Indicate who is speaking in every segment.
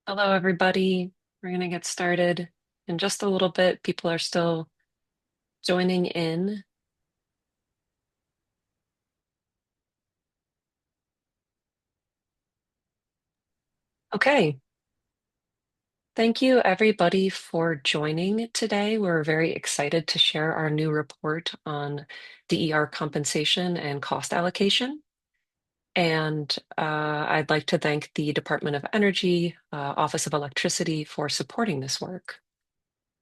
Speaker 1: Hello, everybody. We're going to get started in just a little bit. People are still joining in. Okay. Thank you, everybody, for joining today. We're very excited to share our new report on DER compensation and cost allocation. And I'd like to thank the Department of Energy, Office of Electricity for supporting this work.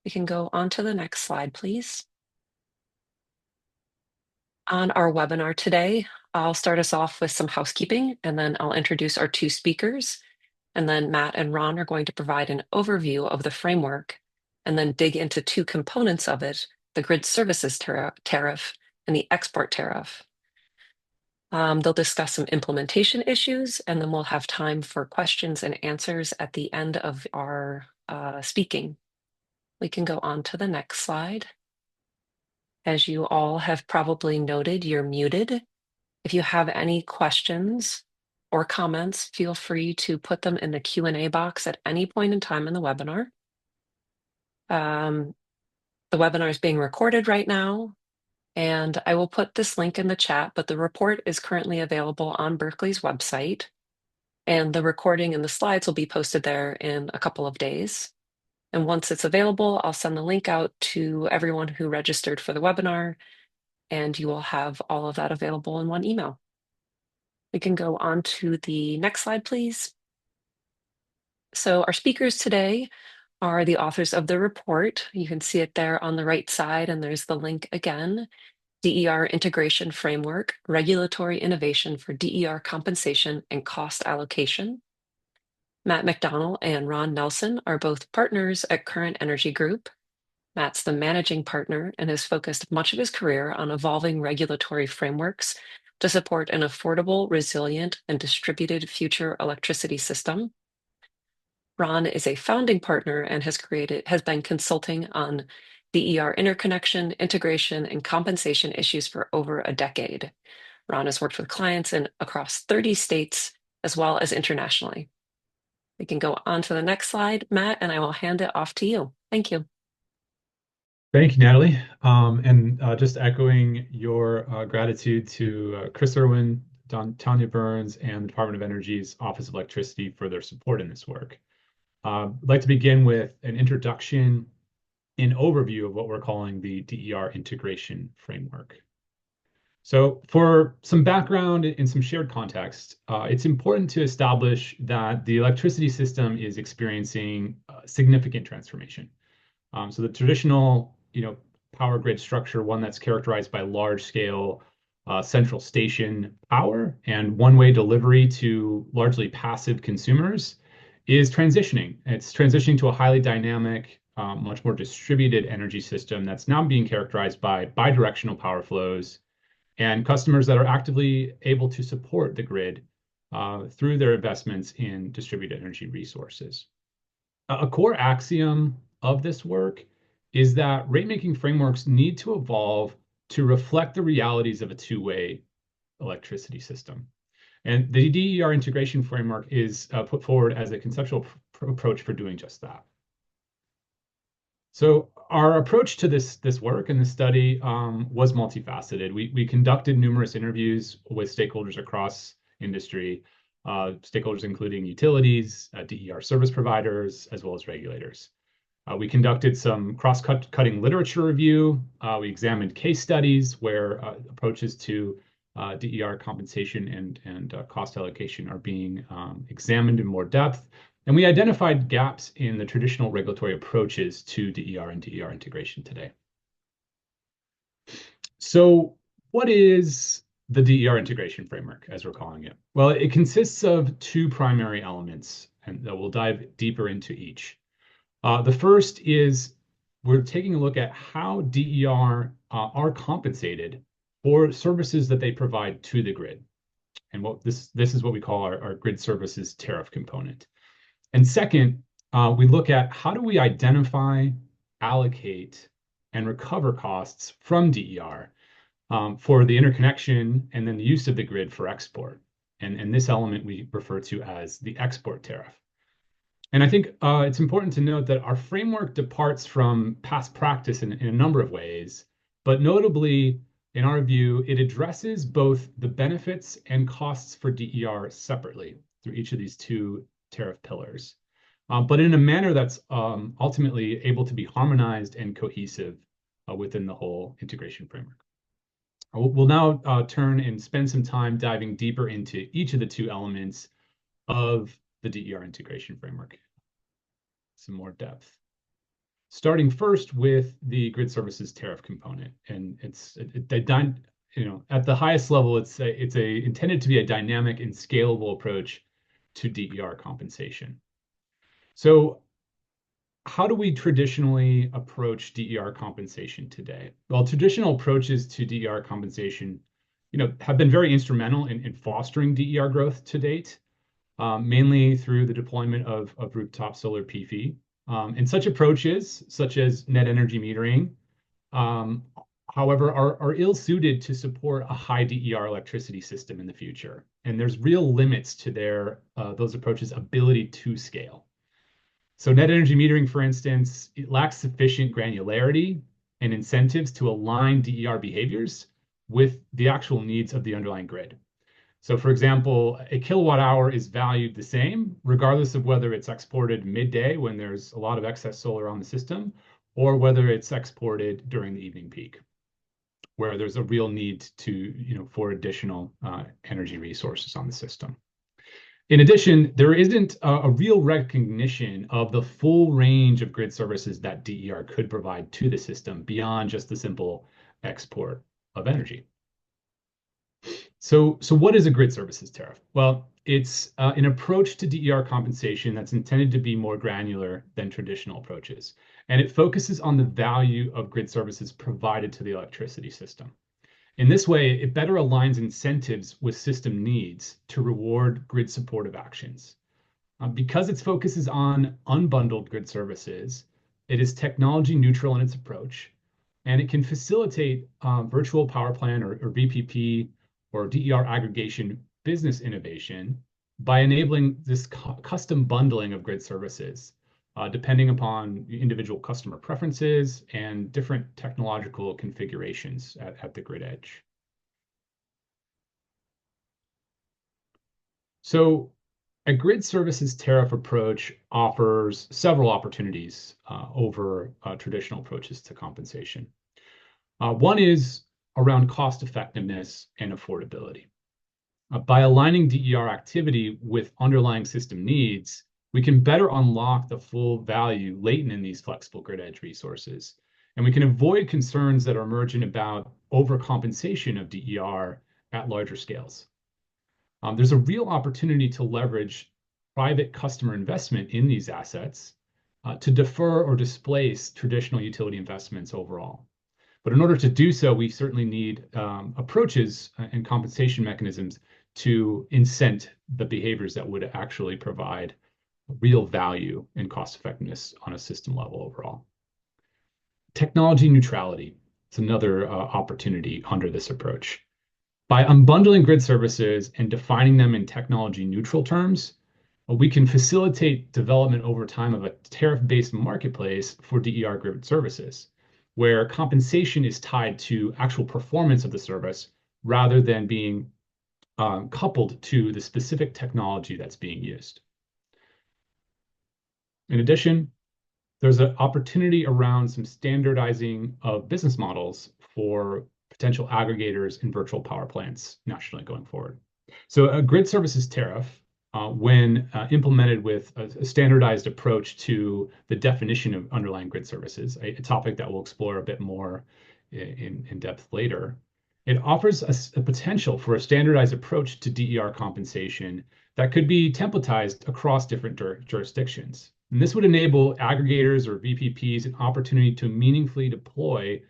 Speaker 1: We can go on to the next slide, please. On our webinar today, I'll start us off with some housekeeping, and then I'll introduce our two speakers. And then Matt and Ron are going to provide an overview of the framework and then dig into two components of it, the grid services tariff and the export tariff. They'll discuss some implementation issues, and then we'll have time for questions and answers at the end of our speaking. We can go on to the next slide. As you all have probably noted, you're muted. If you have any questions or comments, feel free to put them in the Q&A box at any point in time in the webinar. The webinar is being recorded right now, and I will put this link in the chat, but the report is currently available on Berkeley's website, and the recording and the slides will be posted there in a couple of days. And once it's available, I'll send the link out to everyone who registered for the webinar, and you will have all of that available in one email. We can go on to the next slide, please. So our speakers today are the authors of the report. You can see it there on the right side, and there's the link again. DER Integration Framework, Regulatory Innovation for DER Compensation and Cost Allocation. Matt McDonnell and Ron Nelson are both partners at Current Energy Group. Matt's the managing partner and has focused much of his career on evolving regulatory frameworks to support an affordable, resilient, and distributed future electricity system. Ron is a founding partner and has been consulting on DER interconnection, integration, and compensation issues for over a decade. Ron has worked with clients across 30 states as well as internationally. We can go on to the next slide, Matt, and I will hand it off to you. Thank you.
Speaker 2: Thank you, Natalie. Just echoing your gratitude to Chris Irwin, Tanya Burns, and the Department of Energy's Office of Electricity for their support in this work. I'd like to begin with an introduction and overview of what we're calling the DER integration framework. So for some background and some shared context, it's important to establish that the electricity system is experiencing significant transformation. So the traditional, power grid structure, one that's characterized by large-scale central station power and one-way delivery to largely passive consumers, is transitioning. It's transitioning to a highly dynamic, much more distributed energy system that's now being characterized by bidirectional power flows and customers that are actively able to support the grid through their investments in distributed energy resources. A core axiom of this work is that rate-making frameworks need to evolve to reflect the realities of a two-way electricity system. And the DER integration framework is put forward as a conceptual approach for doing just that. So our approach to this work and this study was multifaceted. We conducted numerous interviews with stakeholders across industry, stakeholders including utilities, DER service providers, as well as regulators. We conducted some cross-cutting literature review. We examined case studies where approaches to DER compensation and cost allocation are being examined in more depth. And we identified gaps in the traditional regulatory approaches to DER and DER integration today. So what is the DER integration framework, as we're calling it? Well, it consists of two primary elements, and we'll dive deeper into each. The first is we're taking a look at how DER are compensated for services that they provide to the grid. And this is what we call our grid services tariff component. And second, we look at how do we identify, allocate, and recover costs from DER for the interconnection and then the use of the grid for export. And this element we refer to as the export tariff. And I think it's important to note that our framework departs from past practice in a number of ways, but notably, in our view, it addresses both the benefits and costs for DER separately through each of these two tariff pillars, but in a manner that's ultimately able to be harmonized and cohesive within the whole integration framework. We'll now turn and spend some time diving deeper into each of the two elements of the DER integration framework, some more depth. Starting first with the grid services tariff component, and at the highest level, it's intended to be a dynamic and scalable approach to DER compensation. So, how do we traditionally approach DER compensation today? Well, traditional approaches to DER compensation, have been very instrumental in fostering DER growth to date, mainly through the deployment of rooftop solar PV. And such approaches, such as net energy metering, um, however, are ill-suited to support a high DER electricity system in the future. And there's real limits to those approaches' ability to scale. So net energy metering, for instance, it lacks sufficient granularity and incentives to align DER behaviors with the actual needs of the underlying grid. So for example, a kilowatt hour is valued the same, regardless of whether it's exported midday when there's a lot of excess solar on the system, or whether it's exported during the evening peak, where there's a real need for additional energy resources on the system. In addition, there isn't a real recognition of the full range of grid services that DER could provide to the system beyond just the simple export of energy. So what is a grid services tariff? Well, it's an approach to DER compensation that's intended to be more granular than traditional approaches. And it focuses on the value of grid services provided to the electricity system. In this way, it better aligns incentives with system needs to reward grid supportive actions. Because its focus is on unbundled grid services, it is technology neutral in its approach, and it can facilitate virtual power plant or VPP or DER aggregation business innovation by enabling this custom bundling of grid services, depending upon individual customer preferences and different technological configurations at the grid edge. So a grid services tariff approach offers several opportunities over traditional approaches to compensation. One is around cost effectiveness and affordability. By aligning DER activity with underlying system needs, we can better unlock the full value latent in these flexible grid edge resources. And we can avoid concerns that are emerging about overcompensation of DER at larger scales. There's a real opportunity to leverage private customer investment in these assets to defer or displace traditional utility investments overall. But in order to do so, we certainly need approaches and compensation mechanisms to incent the behaviors that would actually provide real value and cost effectiveness on a system level overall. Technology neutrality is another opportunity under this approach. By unbundling grid services and defining them in technology neutral terms, we can facilitate development over time of a tariff-based marketplace for DER grid services, where compensation is tied to actual performance of the service rather than being coupled to the specific technology that's being used. In addition, there's an opportunity around some standardizing of business models for potential aggregators and virtual power plants nationally going forward. So a grid services tariff, when implemented with a standardized approach to the definition of underlying grid services, a topic that we'll explore a bit more in depth later, it offers a potential for a standardized approach to DER compensation that could be templatized across different jurisdictions. And this would enable aggregators or VPPs an opportunity to meaningfully deploy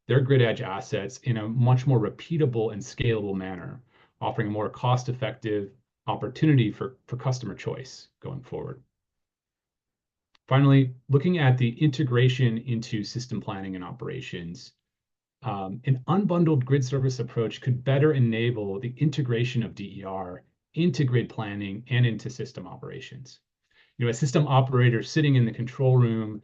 Speaker 2: their grid edge assets in a much more repeatable and scalable manner, offering a more cost-effective opportunity for customer choice going forward. Finally, looking at the integration into system planning and operations, an unbundled grid service approach could better enable the integration of DER into grid planning and into system operations. A system operator sitting in the control room,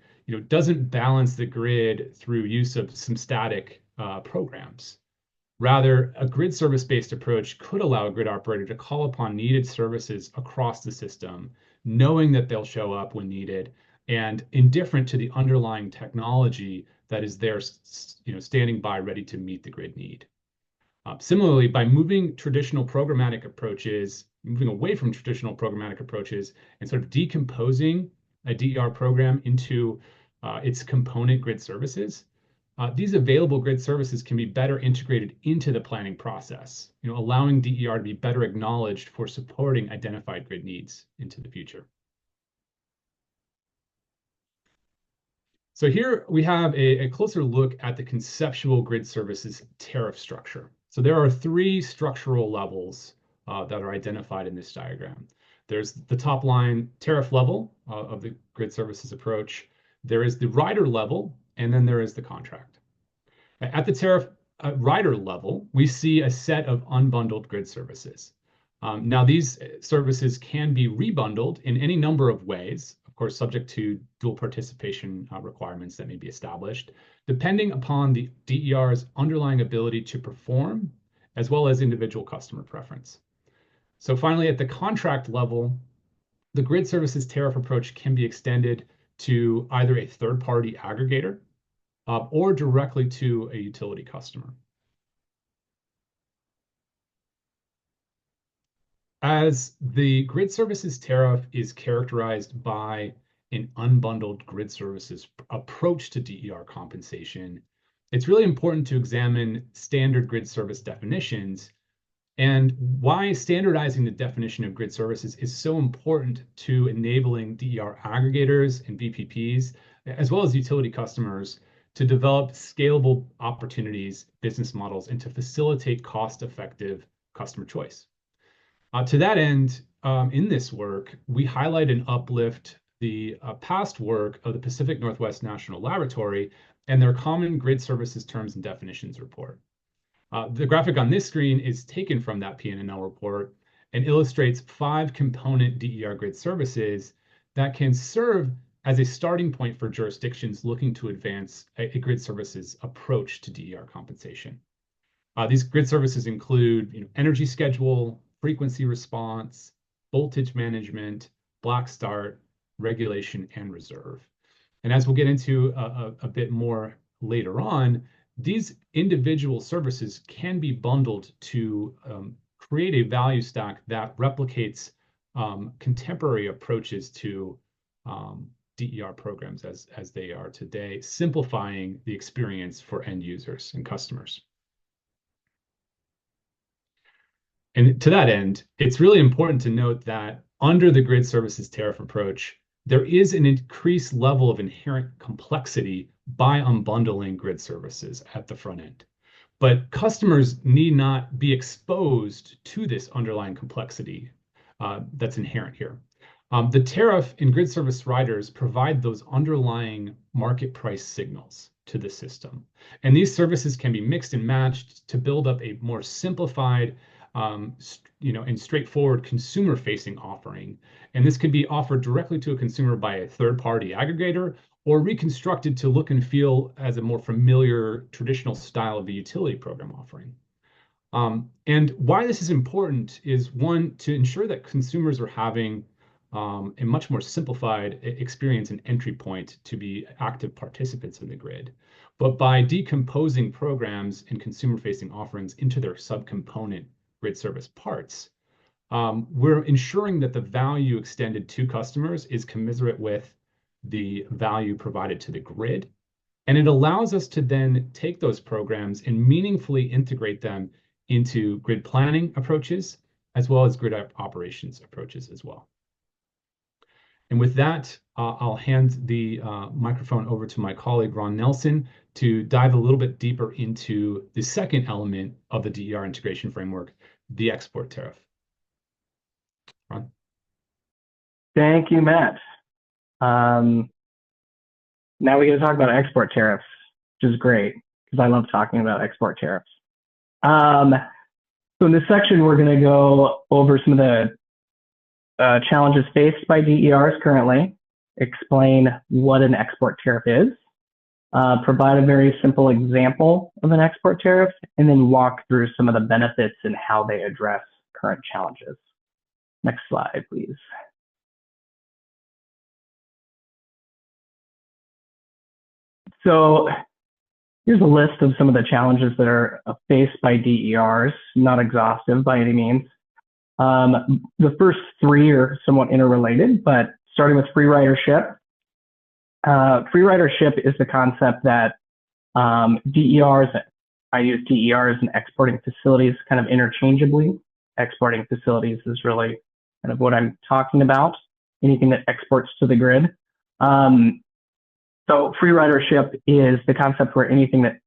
Speaker 2: doesn't balance the grid through use of some static programs. Rather, a grid service-based approach could allow a grid operator to call upon needed services across the system, knowing that they'll show up when needed, and indifferent to the underlying technology that is there, standing by ready to meet the grid need. Similarly, by moving away from traditional programmatic approaches and sort of decomposing a DER program into its component grid services, these available grid services can be better integrated into the planning process, allowing DER to be better acknowledged for supporting identified grid needs into the future. So here we have a closer look at the conceptual grid services tariff structure. So there are three structural levels that are identified in this diagram. There's the top line tariff level of the grid services approach. There is the rider level, and then there is the contract. At the tariff rider level, we see a set of unbundled grid services. Now, these services can be rebundled in any number of ways, of course, subject to dual participation requirements that may be established, depending upon the DER's underlying ability to perform, as well as individual customer preference. So finally, at the contract level, the grid services tariff approach can be extended to either a third-party aggregator or directly to a utility customer. As the grid services tariff is characterized by an unbundled grid services approach to DER compensation, it's really important to examine standard grid service definitions and why standardizing the definition of grid services is so important to enabling DER aggregators and VPPs, as well as utility customers, to develop scalable opportunities, business models, and to facilitate cost-effective customer choice. To that end, in this work, we highlight and uplift the past work of the Pacific Northwest National Laboratory and their Common Grid Services Terms and Definitions report. The graphic on this screen is taken from that PNNL report and illustrates 5 component DER grid services that can serve as a starting point for jurisdictions looking to advance a grid services approach to DER compensation. These grid services include energy schedule, frequency response, voltage management, black start, regulation, and reserve. And as we'll get into a bit more later on, these individual services can be bundled to create a value stack that replicates contemporary approaches to DER programs as they are today, simplifying the experience for end users and customers. And to that end, it's really important to note that under the grid services tariff approach, there is an increased level of inherent complexity by unbundling grid services at the front end. But customers need not be exposed to this underlying complexity that's inherent here. The tariff and grid service riders provide those underlying market price signals to the system. And these services can be mixed and matched to build up a more simplified and straightforward consumer-facing offering. And this could be offered directly to a consumer by a third-party aggregator or reconstructed to look and feel as a more familiar traditional style of a utility program offering. And why this is important is, one, to ensure that consumers are having a much more simplified experience and entry point to be active participants in the grid. But by decomposing programs and consumer-facing offerings into their subcomponent grid service parts, we're ensuring that the value extended to customers is commensurate with the value provided to the grid. And it allows us to then take those programs and meaningfully integrate them into grid planning approaches, as well as grid operations approaches as well. And with that, I'll hand the microphone over to my colleague, Ron Nelson, to dive a little bit deeper into the second element of the DER integration framework, the export tariff. Ron?
Speaker 3: Thank you, Matt. Now we get to talk about export tariffs, which is great because I love talking about export tariffs. So in this section, we're going to go over some of the challenges faced by DERs currently, explain what an export tariff is, provide a very simple example of an export tariff, and then walk through some of the benefits and how they address current challenges. Next slide, please. So here's a list of some of the challenges that are faced by DERs, not exhaustive by any means. The first three are somewhat interrelated, but starting with free ridership. Free ridership is the concept that DERs, I use DERs and exporting facilities kind of interchangeably. Exporting facilities is really kind of what I'm talking about, anything that exports to the grid. So free ridership is the concept where anything that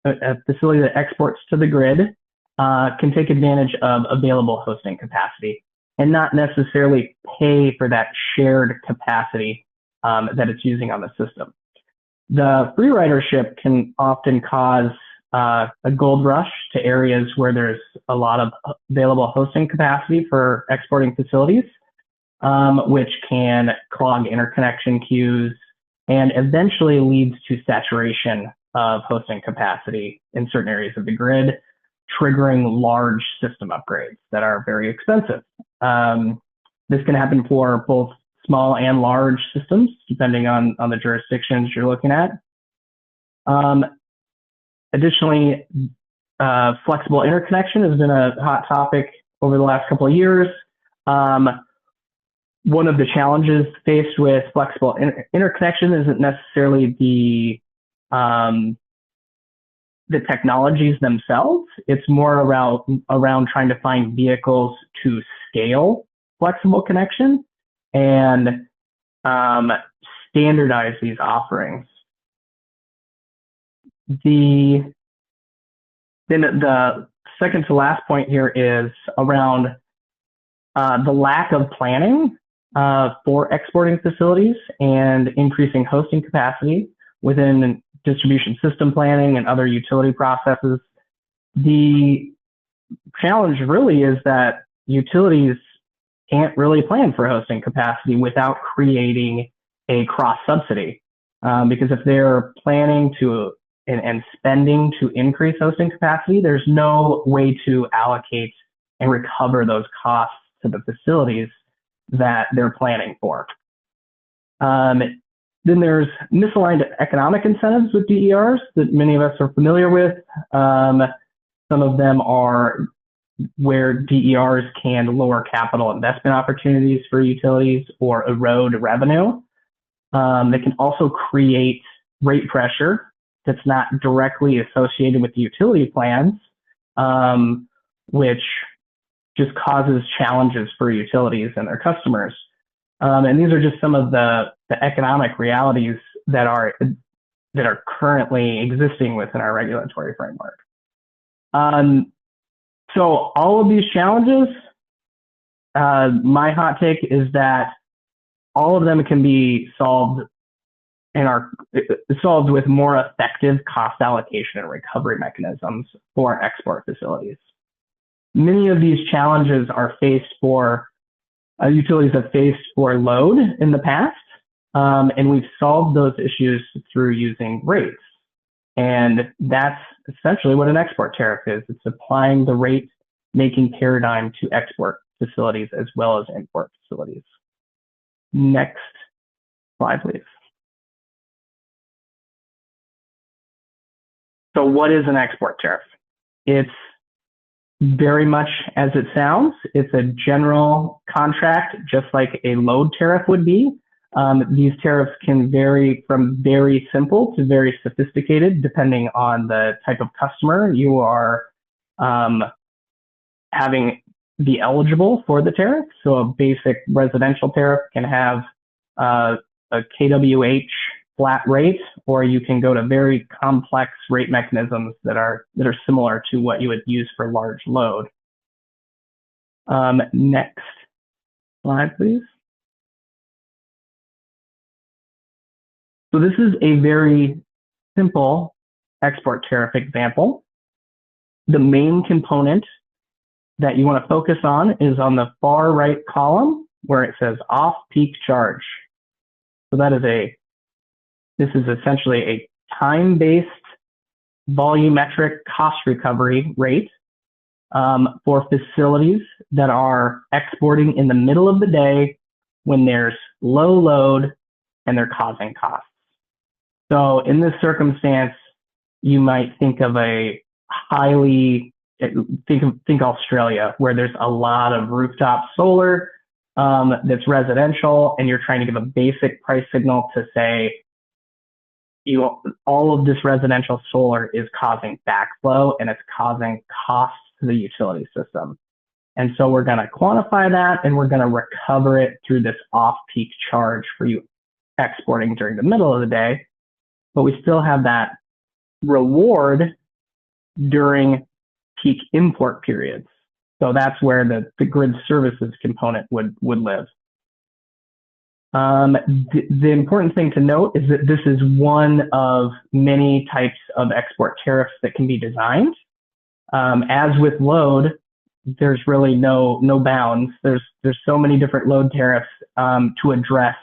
Speaker 3: a facility that exports to the grid can take advantage of available hosting capacity and not necessarily pay for that shared capacity that it's using on the system. The free ridership can often cause a gold rush to areas where there's a lot of available hosting capacity for exporting facilities, which can clog interconnection queues and eventually leads to saturation of hosting capacity in certain areas of the grid, triggering large system upgrades that are very expensive. This can happen for both small and large systems, depending on the jurisdictions you're looking at. Additionally, flexible interconnection has been a hot topic over the last couple of years. One of the challenges faced with flexible interconnection isn't necessarily the technologies themselves. It's more around trying to find vehicles to scale flexible connection and standardize these offerings. Then the second to last point here is around the lack of planning for exporting facilities and increasing hosting capacity within distribution system planning and other utility processes. The challenge really is that utilities can't really plan for hosting capacity without creating a cross subsidy. Because if they're planning to and spending to increase hosting capacity, there's no way to allocate and recover those costs to the facilities that they're planning for. Then there's misaligned economic incentives with DERs that many of us are familiar with. Some of them are where DERs can lower capital investment opportunities for utilities or erode revenue. They can also create rate pressure that's not directly associated with the utility plans, which just causes challenges for utilities and their customers. And these are just some of the economic realities that are currently existing within our regulatory framework. So all of these challenges, my hot take is that all of them can be solved and are solved with more effective cost allocation and recovery mechanisms for export facilities. Many of these challenges are faced for utilities have faced for load in the past, and we've solved those issues through using rates. And that's essentially what an export tariff is. It's applying the rate making paradigm to export facilities as well as import facilities. Next slide, please. So what is an export tariff? It's very much as it sounds. It's a general contract, just like a load tariff would be. These tariffs can vary from very simple to very sophisticated, depending on the type of customer you are having be eligible for the tariff. So a basic residential tariff can have a kWh flat rate, or you can go to very complex rate mechanisms that are similar to what you would use for large load. Next slide, please. So this is a very simple export tariff example. The main component that you want to focus on is on the far right column. where it says off-peak charge. So this is essentially a time-based volumetric cost recovery rate for facilities that are exporting in the middle of the day when there's low load and they're causing costs. So in this circumstance, you might think of think Australia, where there's a lot of rooftop solar that's residential, and you're trying to give a basic price signal to say, all of this residential solar is causing backflow and it's causing costs to the utility system. And so we're going to quantify that, and we're going to recover it through this off-peak charge for you exporting during the middle of the day. But we still have that reward during peak import periods. So that's where the grid services component would live. The important thing to note is that this is one of many types of export tariffs that can be designed. As with load, there's really no bounds. There's so many different load tariffs to address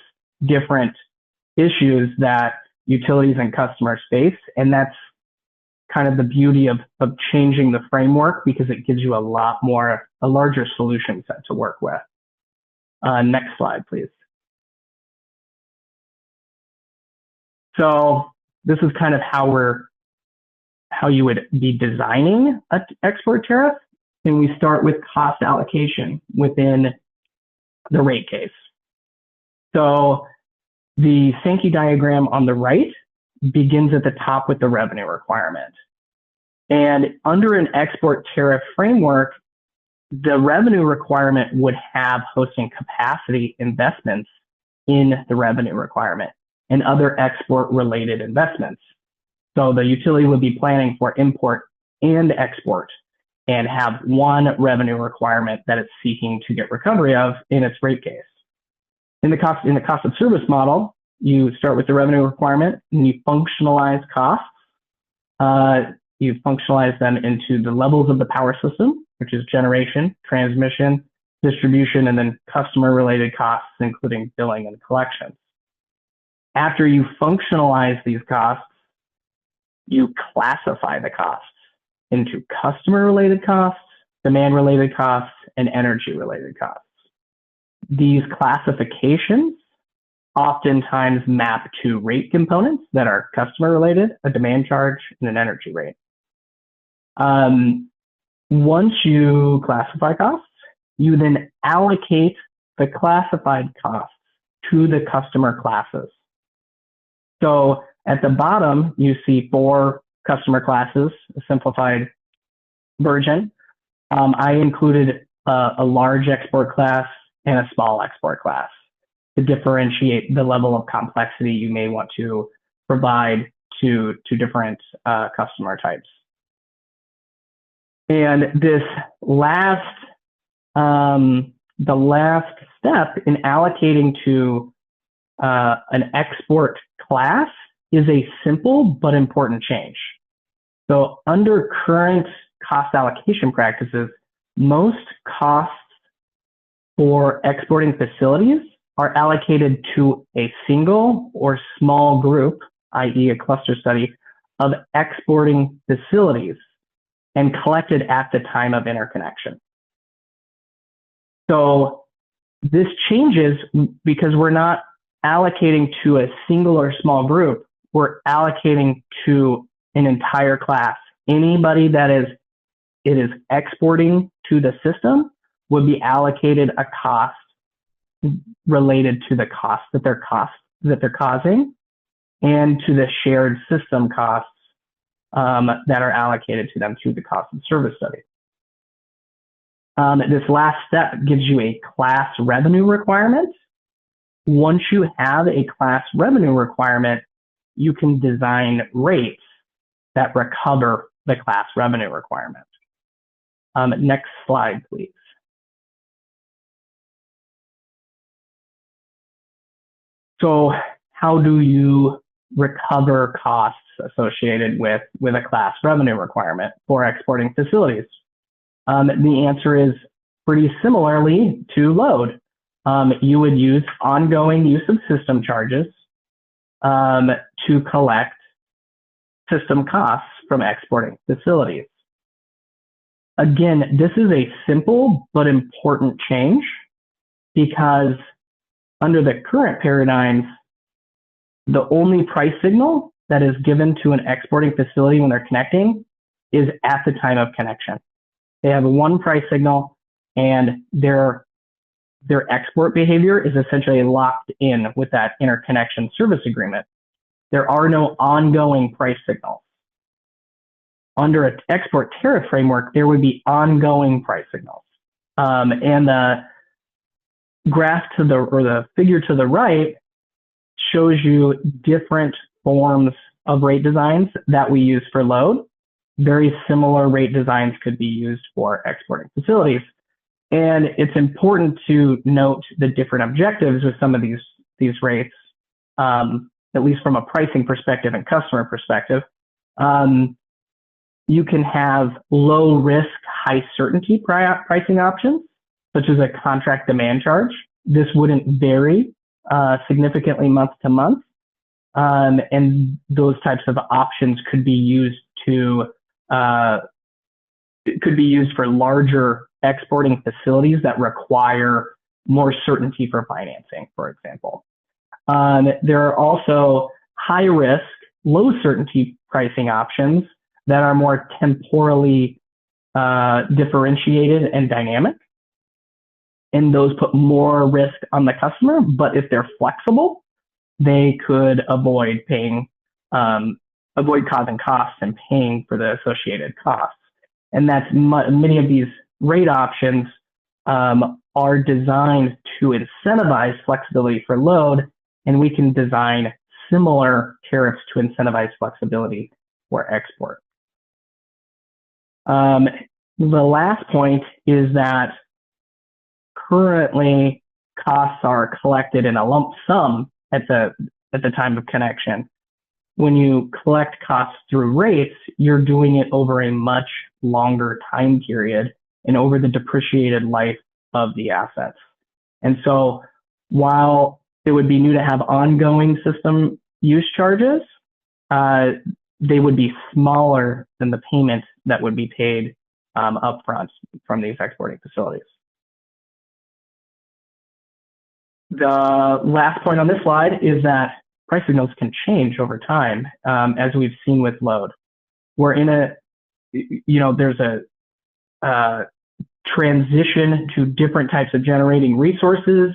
Speaker 3: different issues that utilities and customers face, and that's kind of the beauty of changing the framework, because it gives you a larger solution set to work with. Next slide, please. So this is kind of how you would be designing an export tariff. And we start with cost allocation within the rate case. So the Sankey diagram on the right begins at the top with the revenue requirement. And under an export tariff framework, the revenue requirement would have hosting capacity investments in the revenue requirement and other export related investments. So the utility would be planning for import and export and have one revenue requirement that it's seeking to get recovery of in its rate case. In the cost of service model, you start with the revenue requirement and you functionalize costs. You functionalize them into the levels of the power system, which is generation, transmission, distribution, and then customer related costs, including billing and collections. After you functionalize these costs, you classify the costs into customer related costs, demand related costs, and energy related costs. These classifications oftentimes map to rate components that are customer related, a demand charge, and an energy rate. Once you classify costs, you then allocate the classified costs to the customer classes. So at the bottom, you see 4 customer classes, a simplified version. I included a large export class and a small export class to differentiate the level of complexity you may want to provide to different customer types. And this last, the last step in allocating to an export class is a simple but important change. So under current cost allocation practices, most costs for exporting facilities are allocated to a single or small group, i.e. a cluster study, of exporting facilities and collected at the time of interconnection. So this changes because we're not allocating to a single or small group, we're allocating to an entire class. Anybody that is exporting to the system would be allocated a cost related to the cost that they're causing, and to the shared system costs that are allocated to them through the cost of service study. This last step gives you a class revenue requirement. Once you have a class revenue requirement, you can design rates that recover the class revenue requirement. Next slide, please. So how do you recover costs associated with a class revenue requirement for exporting facilities? The answer is pretty similarly to load. you would use ongoing use of system charges to collect system costs from exporting facilities. Again, this is a simple but important change because under the current paradigms, the only price signal that is given to an exporting facility when they're connecting is at the time of connection. They have one price signal and their export behavior is essentially locked in with that interconnection service agreement. There are no ongoing price signals. Under an export tariff framework, there would be ongoing price signals. And the graph to the, or the figure to the right shows you different forms of rate designs that we use for load. Very similar rate designs could be used for exporting facilities. And it's important to note the different objectives with some of these rates, at least from a pricing perspective and customer perspective. You can have low risk, high certainty pricing options, such as a contract demand charge. This wouldn't vary significantly month to month. And those types of options could be used for larger exporting facilities that require more certainty for financing, for example. There are also high risk, low certainty pricing options that are more temporally differentiated and dynamic. And those put more risk on the customer, but if they're flexible, they could avoid causing costs and paying for the associated costs. And that's many of these rate options are designed to incentivize flexibility for load, and we can design similar tariffs to incentivize flexibility for export. The last point is that currently costs are collected in a lump sum at the time of connection. When you collect costs through rates, you're doing it over a much longer time period and over the depreciated life of the assets. And so while it would be new to have ongoing system use charges, they would be smaller than the payment that would be paid upfront from these exporting facilities. The last point on this slide is that price signals can change over time, as we've seen with load. We're in there's a transition to different types of generating resources.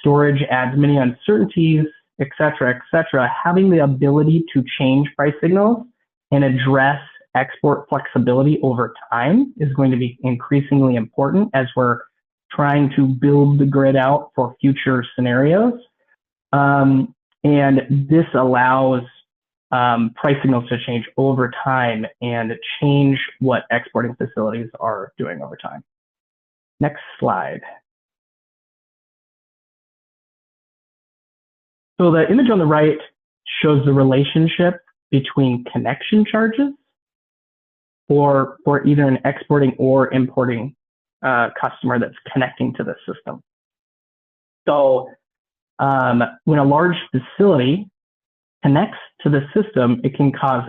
Speaker 3: Storage adds many uncertainties, et cetera, et cetera. Having the ability to change price signals and address export flexibility over time is going to be increasingly important as we're trying to build the grid out for future scenarios. And this allows price signals to change over time and change what exporting facilities are doing over time. Next slide. So the image on the right shows the relationship between connection charges for either an exporting or importing customer that's connecting to the system. So when a large facility connects to the system, it can cause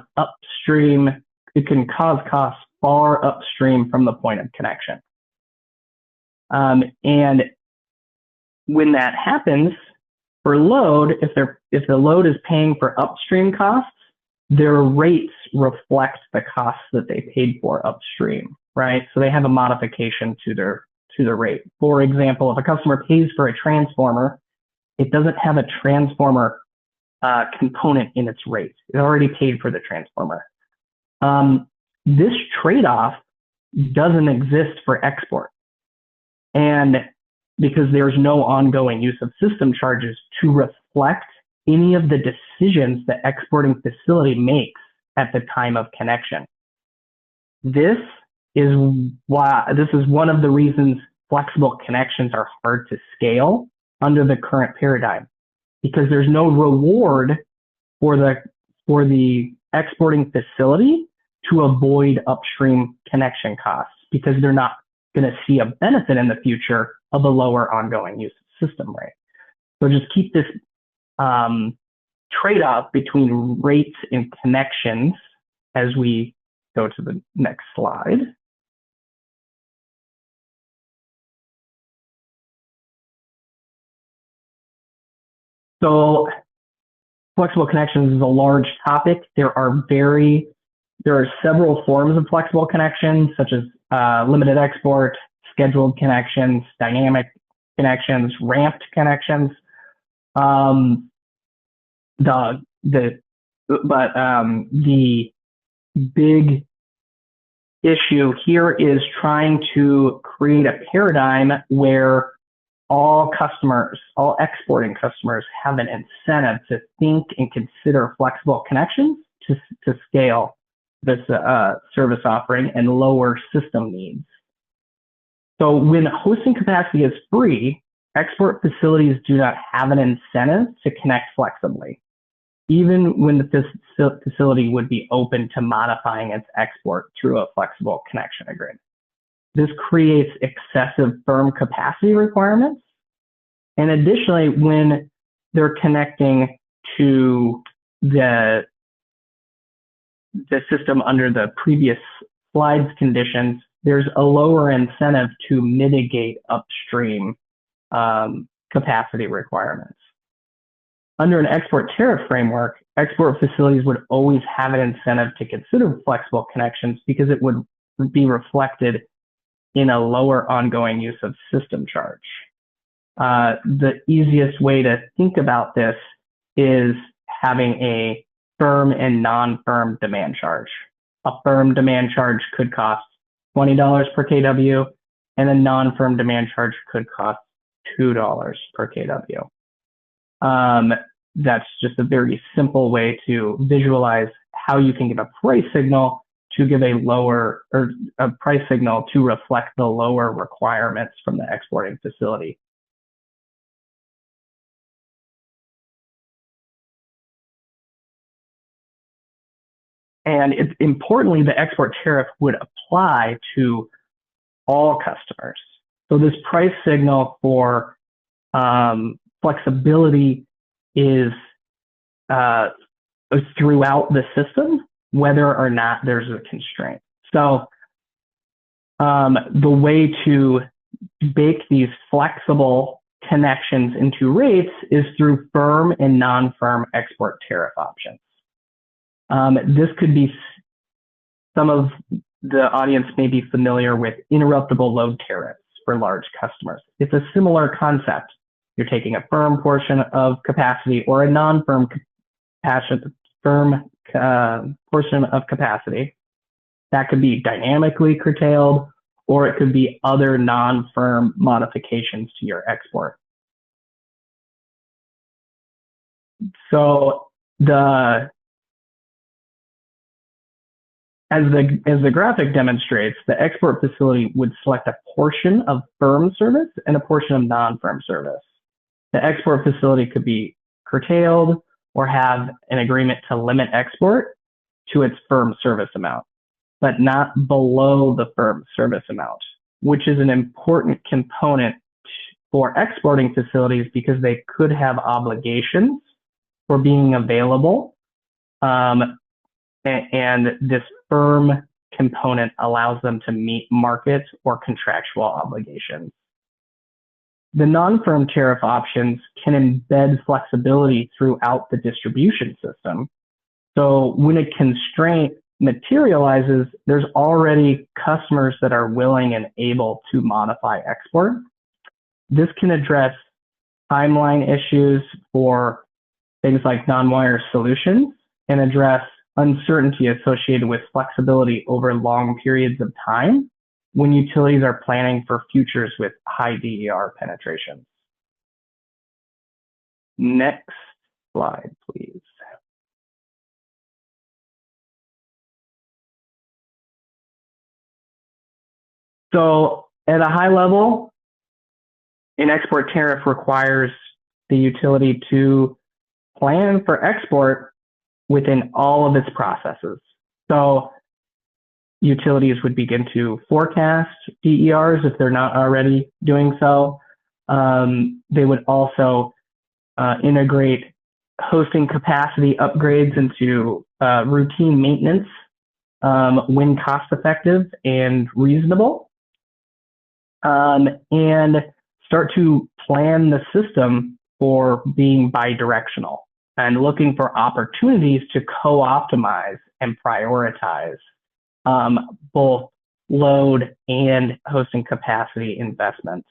Speaker 3: costs far upstream from the point of connection. And when that happens, for load, if the load is paying for upstream costs, their rates reflect the costs that they paid for upstream, right? So they have a modification to their rate. For example, if a customer pays for a transformer, it doesn't have a transformer component in its rate. It already paid for the transformer. This trade-off doesn't exist for export. And because there's no ongoing use of system charges to reflect any of the decisions the exporting facility makes at the time of connection. This is one of the reasons flexible connections are hard to scale under the current paradigm, because there's no reward for the exporting facility to avoid upstream connection costs, because they're not going to see a benefit in the future of a lower ongoing use system rate. So just keep this trade-off between rates and connections as we go to the next slide. So flexible connections is a large topic. There are several forms of flexible connections, such as limited export, scheduled connections, dynamic connections, ramped connections. The big issue here is trying to create a paradigm where all exporting customers have an incentive to think and consider flexible connections to scale this service offering and lower system needs. So when hosting capacity is free, export facilities do not have an incentive to connect flexibly, even when the facility would be open to modifying its export through a flexible connection agreement. This creates excessive firm capacity requirements. And additionally, when they're connecting to the system under the previous slides conditions, there's a lower incentive to mitigate upstream capacity requirements. Under an export tariff framework, export facilities would always have an incentive to consider flexible connections because it would be reflected in a lower ongoing use of system charge. The easiest way to think about this is having a firm and non-firm demand charge. A firm demand charge could cost $20 per kW, and a non-firm demand charge could cost $2 per kW. That's just a very simple way to visualize how you can give a price signal to give a price signal to reflect the lower requirements from the exporting facility. And importantly, the export tariff would apply to all customers. So this price signal for flexibility is throughout the system, whether or not there's a constraint. So the way to bake these flexible connections into rates is through firm and non-firm export tariff options. This could be, some of the audience may be familiar with interruptible load tariffs for large customers. It's a similar concept. You're taking a firm portion of capacity or a non-firm portion of capacity that could be dynamically curtailed, or it could be other non-firm modifications to your export. So as the graphic demonstrates, the export facility would select a portion of firm service and a portion of non-firm service. The export facility could be curtailed or have an agreement to limit export to its firm service amount, but not below the firm service amount, which is an important component for exporting facilities because they could have obligations for being available. And this firm component allows them to meet market or contractual obligations. The non-firm tariff options can embed flexibility throughout the distribution system. So when a constraint materializes, there's already customers that are willing and able to modify export. This can address timeline issues for things like non-wire solutions and address uncertainty associated with flexibility over long periods of time when utilities are planning for futures with high DER penetration. Next slide, please. So at a high level, an export tariff requires the utility to plan for export within all of its processes. So utilities would begin to forecast DERs if they're not already doing so. They would also integrate hosting capacity upgrades into routine maintenance when cost effective and reasonable, and start to plan the system for being bidirectional and looking for opportunities to co-optimize and prioritize both load and hosting capacity investments.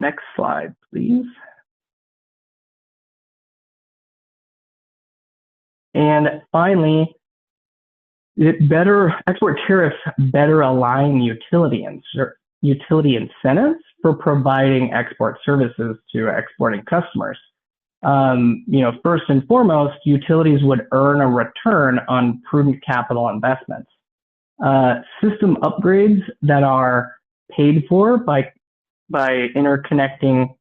Speaker 3: Next slide, please. And finally, export tariffs better align utility incentives for providing export services to exporting customers. First and foremost, utilities would earn a return on prudent capital investments. System upgrades that are paid for by interconnecting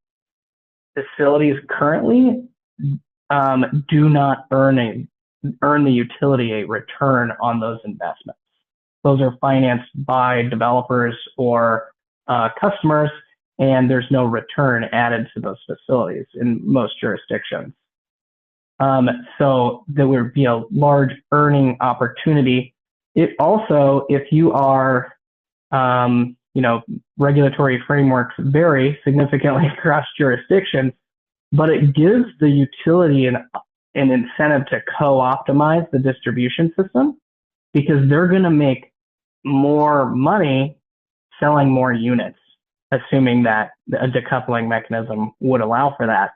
Speaker 3: facilities currently do not earn the utility a return on those investments. Those are financed by developers or customers, and there's no return added to those facilities in most jurisdictions. So there would be a large earning opportunity. It also, if you are, regulatory frameworks vary significantly across jurisdictions, but it gives the utility an incentive to co-optimize the distribution system because they're going to make more money selling more units, assuming that a decoupling mechanism would allow for that.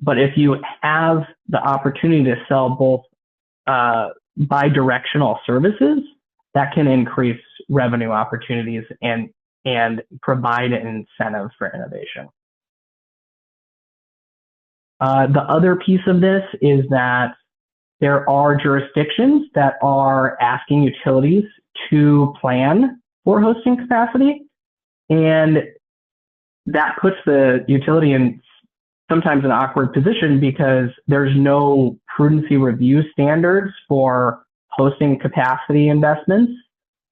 Speaker 3: But if you have the opportunity to sell both bidirectional services, that can increase revenue opportunities and provide an incentive for innovation. The other piece of this is that there are jurisdictions that are asking utilities to plan for hosting capacity, and that puts the utility in sometimes an awkward position because there's no prudency review standards for hosting capacity investments,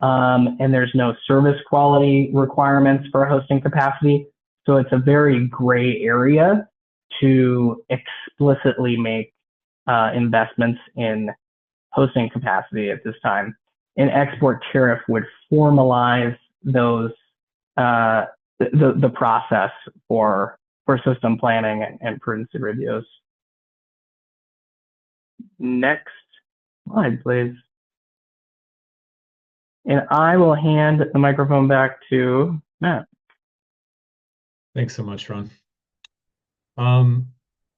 Speaker 3: and there's no service quality requirements for hosting capacity. So it's a very gray area to explicitly make investments in hosting capacity at this time. An export tariff would formalize those the process for system planning and prudency reviews. Next slide, please. And I will hand the microphone back to Matt.
Speaker 2: Thanks so much, Ron.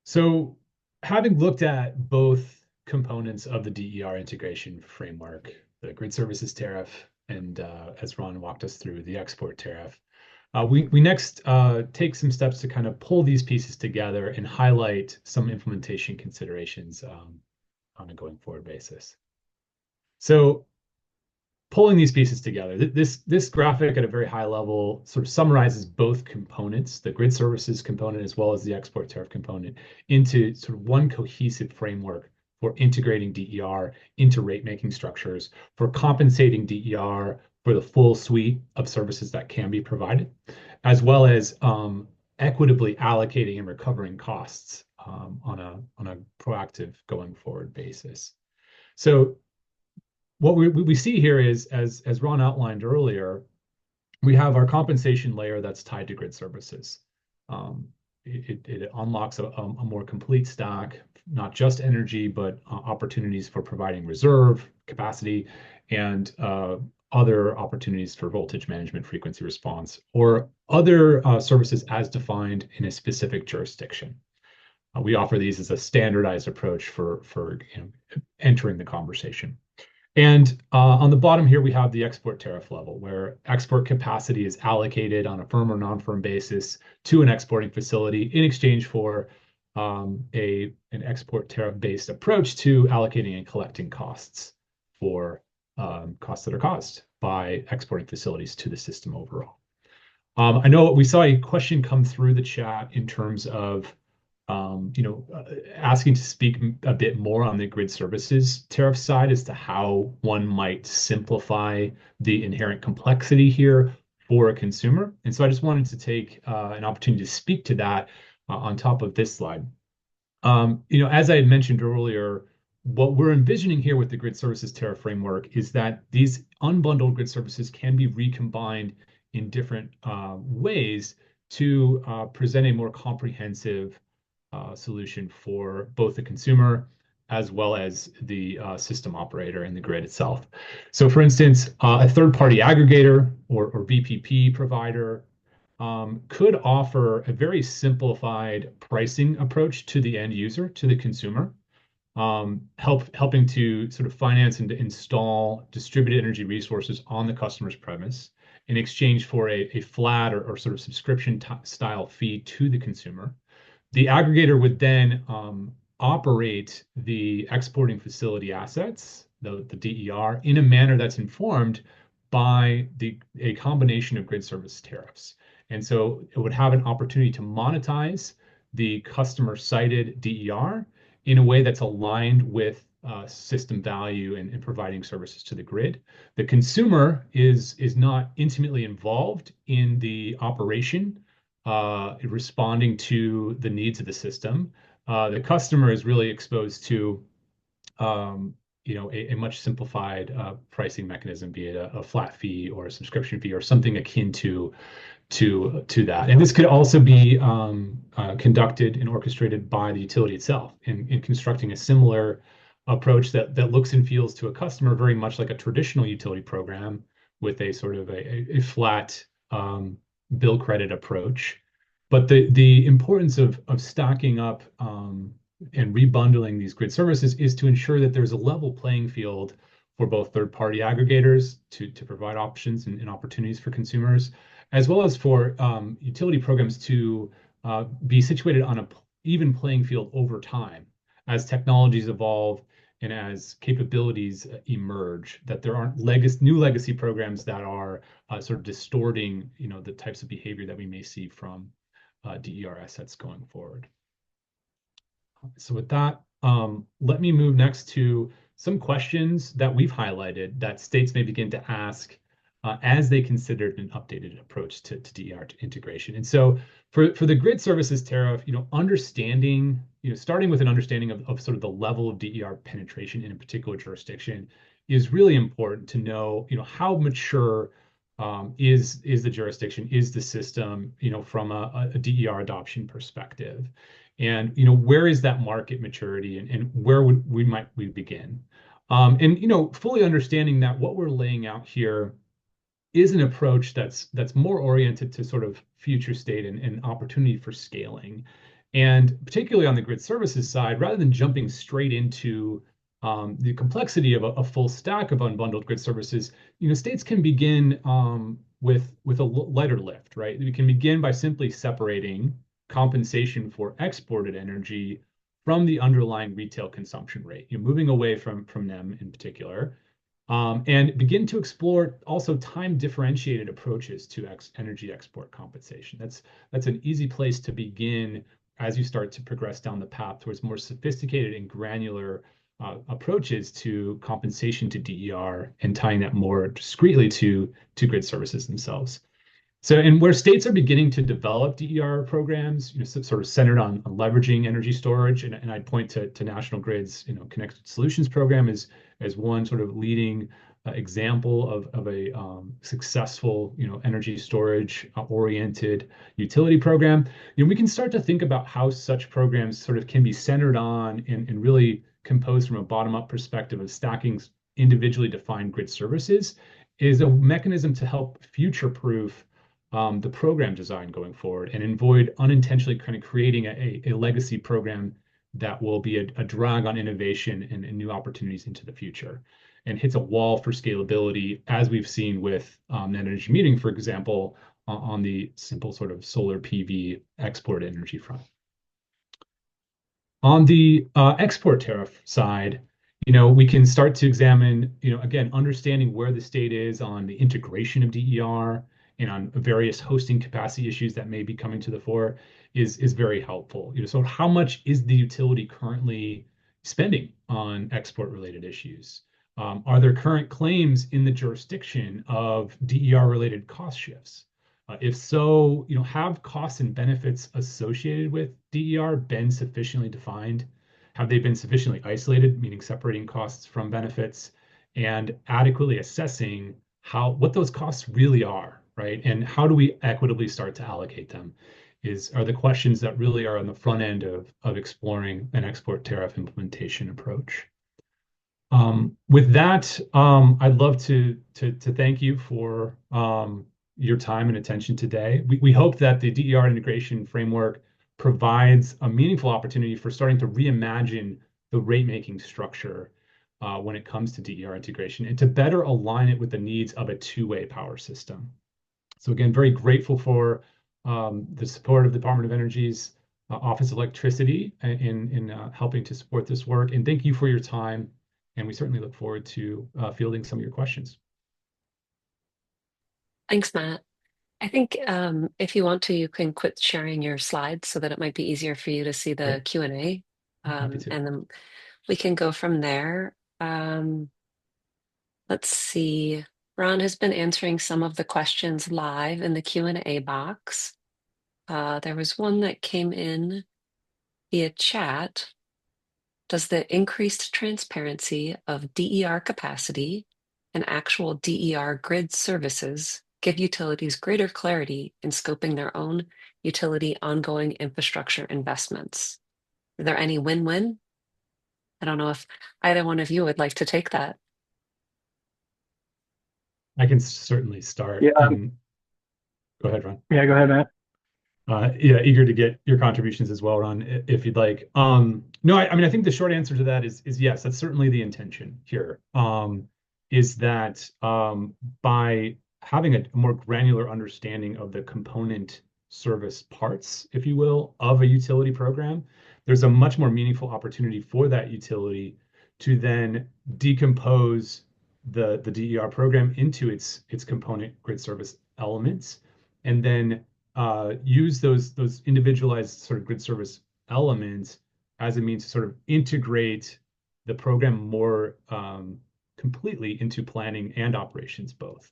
Speaker 2: So having looked at both components of the DER integration framework, the grid services tariff, and as Ron walked us through, the export tariff, we next take some steps to kind of pull these pieces together and highlight some implementation considerations on a going forward basis. So pulling these pieces together, this graphic at a very high level sort of summarizes both components, the grid services component as well as the export tariff component, into sort of one cohesive framework for integrating DER into rate-making structures, for compensating DER for the full suite of services that can be provided, as well as equitably allocating and recovering costs on a proactive going forward basis. So what we see here is, as Ron outlined earlier, we have our compensation layer that's tied to grid services. It unlocks a more complete stack, not just energy, but opportunities for providing reserve capacity and other opportunities for voltage management, frequency response, or other services as defined in a specific jurisdiction. We offer these as a standardized approach for entering the conversation. And on the bottom here, we have the export tariff level, where export capacity is allocated on a firm or non-firm basis to an exporting facility in exchange for an export tariff-based approach to allocating and collecting costs for costs that are caused by exporting facilities to the system overall. I know we saw a question come through the chat in terms of asking to speak a bit more on the grid services tariff side as to how one might simplify the inherent complexity here for a consumer. And so I just wanted to take an opportunity to speak to that on top of this slide. As I had mentioned earlier, what we're envisioning here with the grid services tariff framework is that these unbundled grid services can be recombined in different ways to present a more comprehensive solution for both the consumer as well as the system operator and the grid itself. So for instance, a third-party aggregator or VPP provider could offer a very simplified pricing approach to the end user, to the consumer, helping to sort of finance and to install distributed energy resources on the customer's premise in exchange for a flat or sort of subscription style fee to the consumer. The aggregator would then operate the exporting facility assets, the DER, in a manner that's informed by a combination of grid service tariffs. And so it would have an opportunity to monetize the customer cited DER in a way that's aligned with system value and providing services to the grid. The consumer is not intimately involved in the operation, responding to the needs of the system. The customer is really exposed to a much simplified pricing mechanism, be it a flat fee or a subscription fee or something akin to that. And this could also be conducted and orchestrated by the utility itself in constructing a similar approach that looks and feels to a customer very much like a traditional utility program with a sort of a flat bill credit approach. But the importance of stacking up and rebundling these grid services is to ensure that there's a level playing field for both third-party aggregators to provide options and opportunities for consumers, as well as for utility programs to be situated on an even playing field over time as technologies evolve and as capabilities emerge, that there aren't new legacy programs that are sort of distorting, the types of behavior that we may see from DER assets going forward. So with that, let me move next to some questions that we've highlighted that states may begin to ask as they considered an updated approach to DER integration. And so for the grid services tariff, understanding, starting with an understanding of sort of the level of DER penetration in a particular jurisdiction is really important to know, how mature is the jurisdiction, is the system, from a DER adoption perspective. And where is that market maturity, and where would we begin? And fully understanding that what we're laying out here is an approach that's more oriented to sort of future state and opportunity for scaling. And particularly on the grid services side, rather than jumping straight into the complexity of a full stack of unbundled grid services, states can begin with a lighter lift, right? We can begin by simply separating compensation for exported energy from the underlying retail consumption rate, moving away from them in particular, and begin to explore also time differentiated approaches to energy export compensation. That's an easy place to begin as you start to progress down the path towards more sophisticated and granular approaches to compensation to DER and tying that more discreetly to grid services themselves. So, and where states are beginning to develop DER programs, sort of centered on leveraging energy storage, and I'd point to National Grid's, Connected Solutions program as one sort of leading example of a successful, energy storage oriented utility program. We can start to think about how such programs sort of can be centered on and really composed from a bottom-up perspective of stacking individually defined grid services is a mechanism to help future-proof the program design going forward and avoid unintentionally kind of creating a legacy program that will be a drag on innovation and new opportunities into the future and hits a wall for scalability, as we've seen with net energy metering, for example, on the simple sort of solar PV export energy front. On the export tariff side, we can start to examine, again, understanding where the state is on the integration of DER and on various hosting capacity issues that may be coming to the fore is very helpful. So how much is the utility currently spending on export related issues? Are there current claims in the jurisdiction of DER related cost shifts? If so, have costs and benefits associated with DER been sufficiently defined? Have they been sufficiently isolated, meaning separating costs from benefits and adequately assessing what those costs really are, right? And how do we equitably start to allocate them? Are the questions that really are on the front end of exploring an export tariff implementation approach. With that, I'd love to thank you for your time and attention today. We hope that the DER integration framework provides a meaningful opportunity for starting to reimagine the rate-making structure when it comes to DER integration and to better align it with the needs of a two-way power system. So again, very grateful for the support of the Department of Energy's Office of Electricity in helping to support this work. And thank you for your time. And we certainly look forward to fielding some of your questions.
Speaker 1: Thanks, Matt. I think if you want to, you can quit sharing your slides so that it might be easier for you to see the
Speaker 2: Great.
Speaker 1: Q&A.
Speaker 2: Happy to.
Speaker 1: And then we can go from there. Let's see. Ron has been answering some of the questions live in the Q&A box. There was one that came in via chat. Does the increased transparency of DER capacity and actual DER grid services give utilities greater clarity in scoping their own utility ongoing infrastructure investments? Are there any win-win? I don't know if either one of you would like to take that.
Speaker 2: I can certainly start.
Speaker 3: Yeah.
Speaker 2: And go ahead, Ron.
Speaker 3: Yeah, go ahead, Matt.
Speaker 2: Yeah, eager to get your contributions as well, Ron, if you'd like. No, I mean, I think the short answer to that is yes, that's certainly the intention here. Is that by having a more granular understanding of the component service parts, if you will, of a utility program, there's a much more meaningful opportunity for that utility to then decompose the DER program into its component grid service elements, and then use those individualized sort of grid service elements as a means to sort of integrate the program more completely into planning and operations both.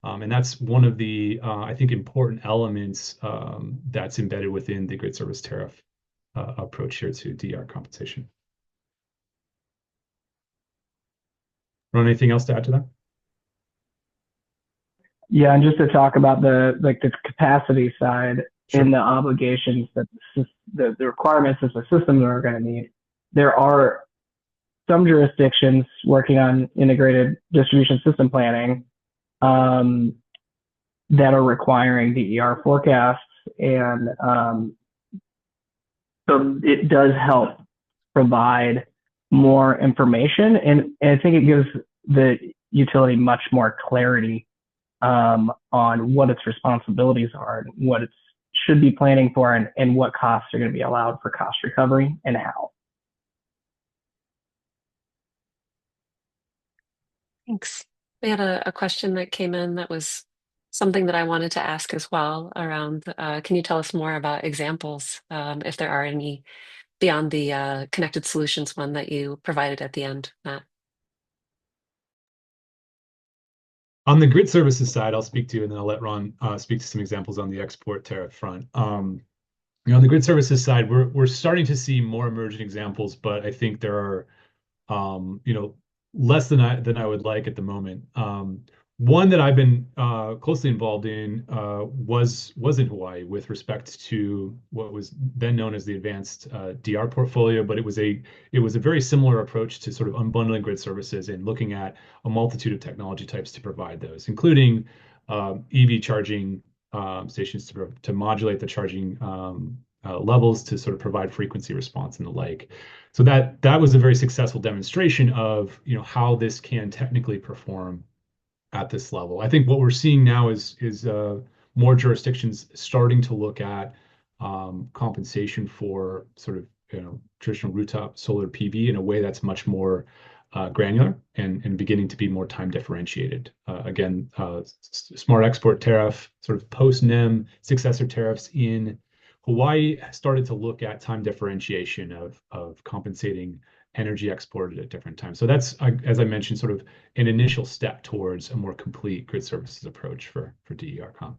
Speaker 2: And that's one of the, I think, important elements that's embedded within the grid service tariff approach here to DER compensation. Ron, anything else to add to that?
Speaker 3: Yeah, and just to talk about the capacity side
Speaker 2: Sure.
Speaker 3: and the obligations that the requirements that the systems are going to need. There are some jurisdictions working on integrated distribution system planning that are requiring DER forecasts, and so it does help provide more information, and I think it gives the utility much more clarity on what its responsibilities are and what it should be planning for, and what costs are going to be allowed for cost recovery and how.
Speaker 1: Thanks. We had a question that came in that was something that I wanted to ask as well around, can you tell us more about examples, if there are any, beyond the connected solutions one that you provided at the end, Matt?
Speaker 2: On the grid services side, I'll speak to, and then I'll let Ron speak to some examples on the export tariff front. On the grid services side, we're starting to see more emerging examples, but I think there are less than I would like at the moment. One that I've been closely involved in was in Hawaii with respect to what was then known as the advanced DR portfolio, but it was a very similar approach to sort of unbundling grid services and looking at a multitude of technology types to provide those, including EV charging stations to modulate the charging levels to sort of provide frequency response and the like. So that was a very successful demonstration of how this can technically perform at this level. I think what we're seeing now is more jurisdictions starting to look at compensation for sort of traditional rooftop solar PV in a way that's much more granular and beginning to be more time differentiated. Again, smart export tariff, sort of post NEM successor tariffs in Hawaii started to look at time differentiation of compensating energy exported at different times. So that's, as I mentioned, sort of an initial step towards a more complete grid services approach for DER.com.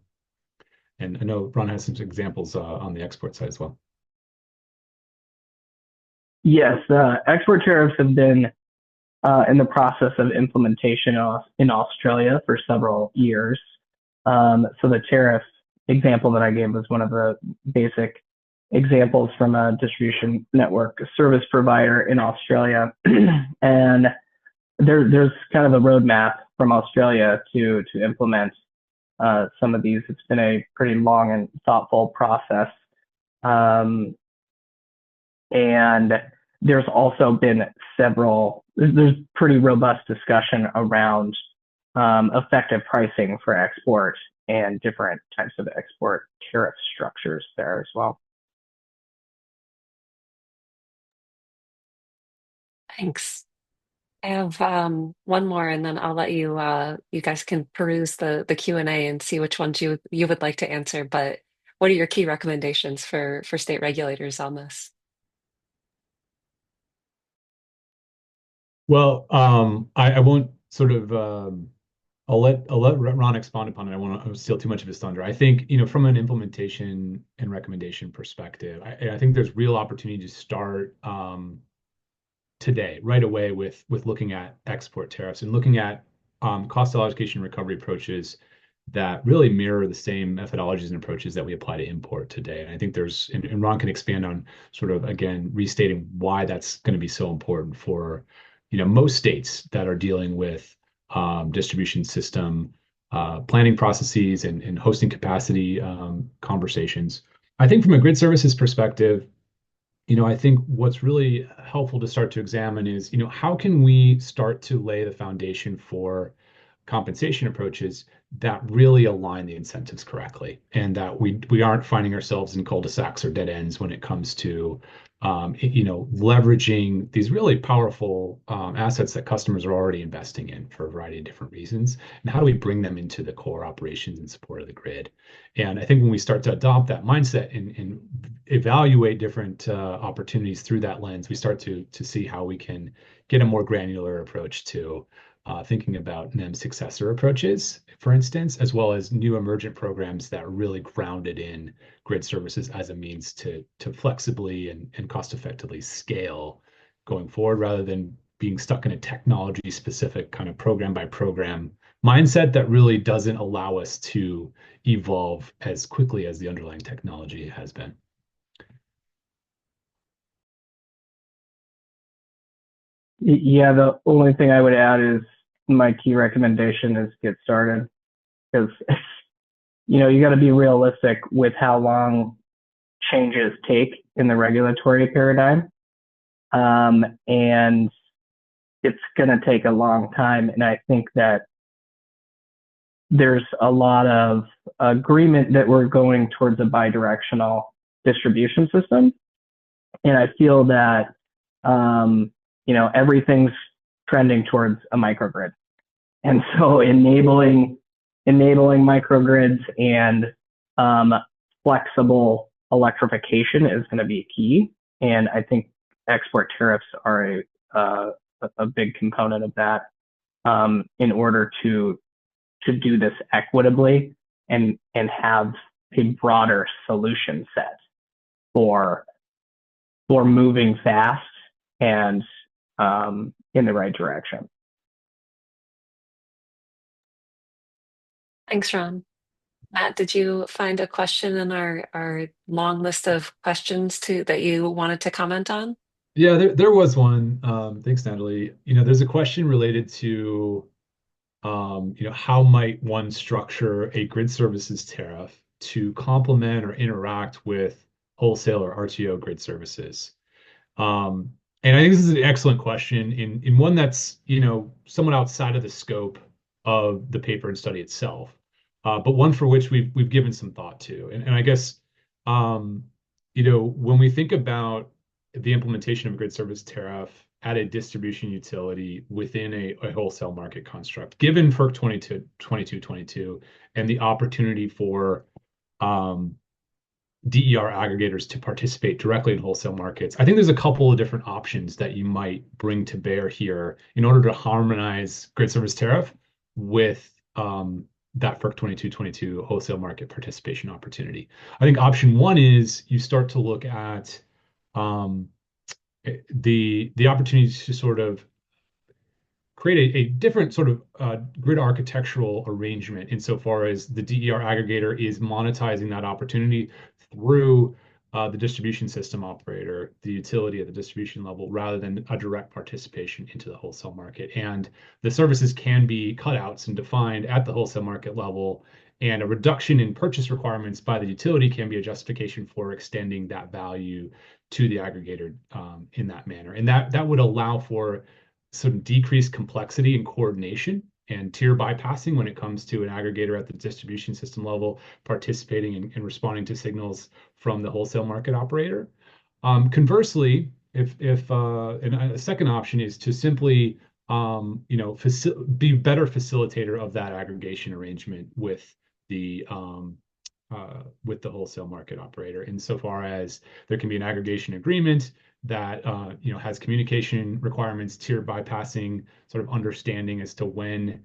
Speaker 2: And I know Ron has some examples on the export side as well.
Speaker 3: Yes, export tariffs have been in the process of implementation in Australia for several years. So the tariff example that I gave was one of the basic examples from a distribution network service provider in Australia. And there's kind of a roadmap from Australia to implement some of these. It's been a pretty long and thoughtful process. And there's also been there's pretty robust discussion around effective pricing for export and different types of export tariff structures there as well.
Speaker 1: Thanks. I have one more, and then I'll let you you guys can peruse the Q&A and see which ones you would like to answer. But what are your key recommendations for state regulators on this?
Speaker 2: Well, I won't sort of I'll let Ron expand upon it. I won't steal too much of his thunder. I think, from an implementation and recommendation perspective, I think there's real opportunity to start today, right away, with looking at export tariffs and looking at cost allocation recovery approaches that really mirror the same methodologies and approaches that we apply to import today. And I think and Ron can expand on sort of, again, restating why that's going to be so important for, most states that are dealing with distribution system planning processes and hosting capacity conversations. I think from a grid services perspective, I think what's really helpful to start to examine is, how can we start to lay the foundation for compensation approaches that really align the incentives correctly, and that we aren't finding ourselves in cul-de-sacs or dead ends when it comes to leveraging these really powerful assets that customers are already investing in for a variety of different reasons, and how do we bring them into the core operations and support of the grid. And I think when we start to adopt that mindset and evaluate different opportunities through that lens, we start to see how we can get a more granular approach to thinking about NEM successor approaches, for instance, as well as new emergent programs that are really grounded in grid services as a means to flexibly and cost effectively scale going forward, rather than being stuck in a technology specific kind of program by program mindset that really doesn't allow us to evolve as quickly as the underlying technology has been.
Speaker 3: Yeah, the only thing I would add is my key recommendation is get started, because you got to be realistic with how long changes take in the regulatory paradigm, and it's going to take a long time. And I think that there's a lot of agreement that we're going towards a bidirectional distribution system, and I feel that everything's trending towards a microgrid. And so enabling microgrids and flexible electrification is going to be key. And I think export tariffs are a big component of that, in order to do this equitably and have a broader solution set for moving fast and in the right direction.
Speaker 1: Thanks, Ron. Matt, did you find a question in our long list of questions that you wanted to comment on?
Speaker 2: Yeah, there was one. Thanks, Natalie. There's a question related to, how might one structure a grid services tariff to complement or interact with wholesale or RTO grid services? And I think this is an excellent question in one that's, somewhat outside of the scope of the paper and study itself, but one for which we've given some thought to. And I guess, when we think about the implementation of a grid service tariff at a distribution utility within a wholesale market construct, given FERC 2222 and the opportunity for DER aggregators to participate directly in wholesale markets. I think there's a couple of different options that you might bring to bear here in order to harmonize grid service tariff with that FERC 2222 wholesale market participation opportunity. I think option one is you start to look at the opportunities to sort of create a different sort of grid architectural arrangement insofar as the DER aggregator is monetizing that opportunity through the distribution system operator, the utility at the distribution level, rather than a direct participation into the wholesale market. And the services can be cutouts and defined at the wholesale market level, and a reduction in purchase requirements by the utility can be a justification for extending that value to the aggregator in that manner. And that would allow for some decreased complexity and coordination and tier bypassing when it comes to an aggregator at the distribution system level participating and responding to signals from the wholesale market operator. Conversely, if and a second option is to simply be better facilitator of that aggregation arrangement with the wholesale market operator, insofar as there can be an aggregation agreement that has communication requirements, tier bypassing, sort of understanding as to when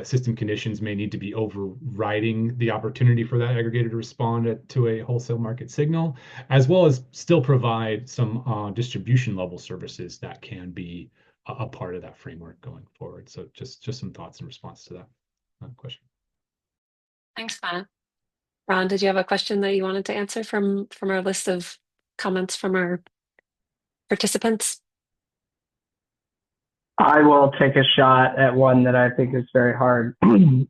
Speaker 2: system conditions may need to be overriding the opportunity for that aggregator to respond to a wholesale market signal, as well as still provide some distribution level services that can be a part of that framework going forward. So just some thoughts in response to that question.
Speaker 1: Thanks, Matt. Ron, did you have a question that you wanted to answer from our list of comments from our participants?
Speaker 3: I will take a shot at one that I think is very hard. Can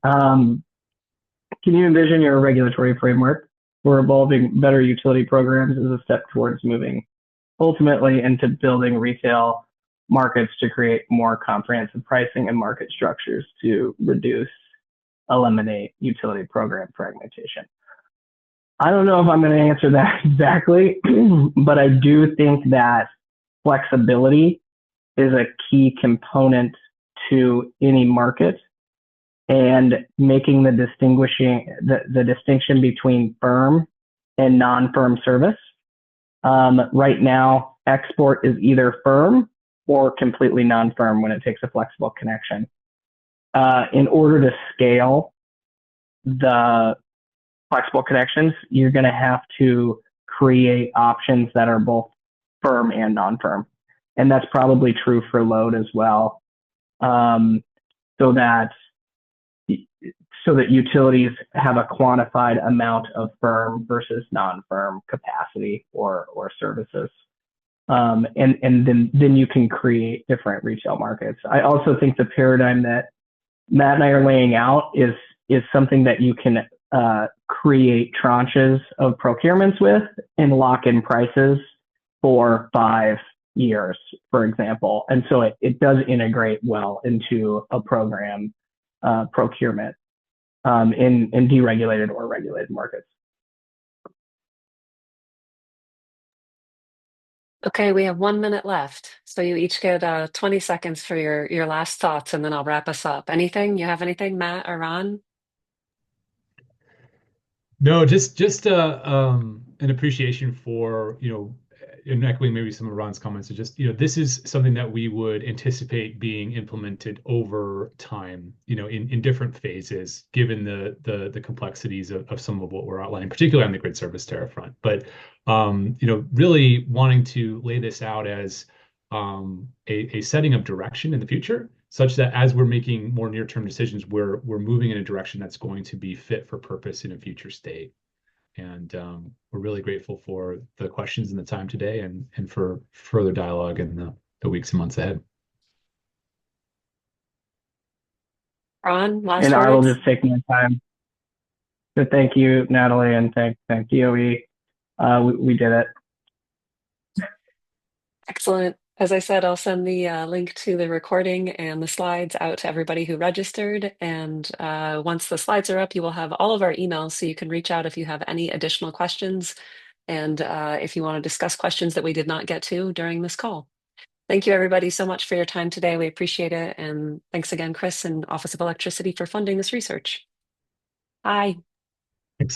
Speaker 3: you envision your regulatory framework for evolving better utility programs as a step towards moving ultimately into building retail markets to create more comprehensive pricing and market structures to eliminate utility program fragmentation? I don't know if I'm going to answer that exactly, but I do think that flexibility is a key component to any market, and making the distinction between firm and non-firm service. Right now, export is either firm or completely non-firm when it takes a flexible connection. In order to scale the flexible connections, you're going to have to create options that are both firm and non-firm. And that's probably true for load as well. So that utilities have a quantified amount of firm versus non-firm capacity or services. And then you can create different retail markets. I also think the paradigm that Matt and I are laying out is something that you can create tranches of procurements with and lock in prices for 5 years, for example. And so it does integrate well into a program procurement in deregulated or regulated markets.
Speaker 1: Okay, we have 1 minute left. So you each get 20 seconds for your last thoughts, and then I'll wrap us up. Anything? You have anything, Matt or Ron?
Speaker 2: No, just an appreciation for, in echoing maybe some of Ron's comments, so just, this is something that we would anticipate being implemented over time, in different phases, given the complexities of some of what we're outlining, particularly on the grid service tariff front. But, really wanting to lay this out as a setting of direction in the future, such that as we're making more near-term decisions, we're moving in a direction that's going to be fit for purpose in a future state. And we're really grateful for the questions and the time today, and for further dialogue in the weeks and months ahead.
Speaker 1: Ron, last
Speaker 3: and
Speaker 1: words?
Speaker 3: I will just take my time to thank you, Natalie, and thank DOE. We did it.
Speaker 1: Excellent. As I said, I'll send the link to the recording and the slides out to everybody who registered. And once the slides are up, you will have all of our emails, so you can reach out if you have any additional questions, and if you want to discuss questions that we did not get to during this call. Thank you, everybody, so much for your time today. We appreciate it. And thanks again, Chris and Office of Electricity, for funding this research. Bye.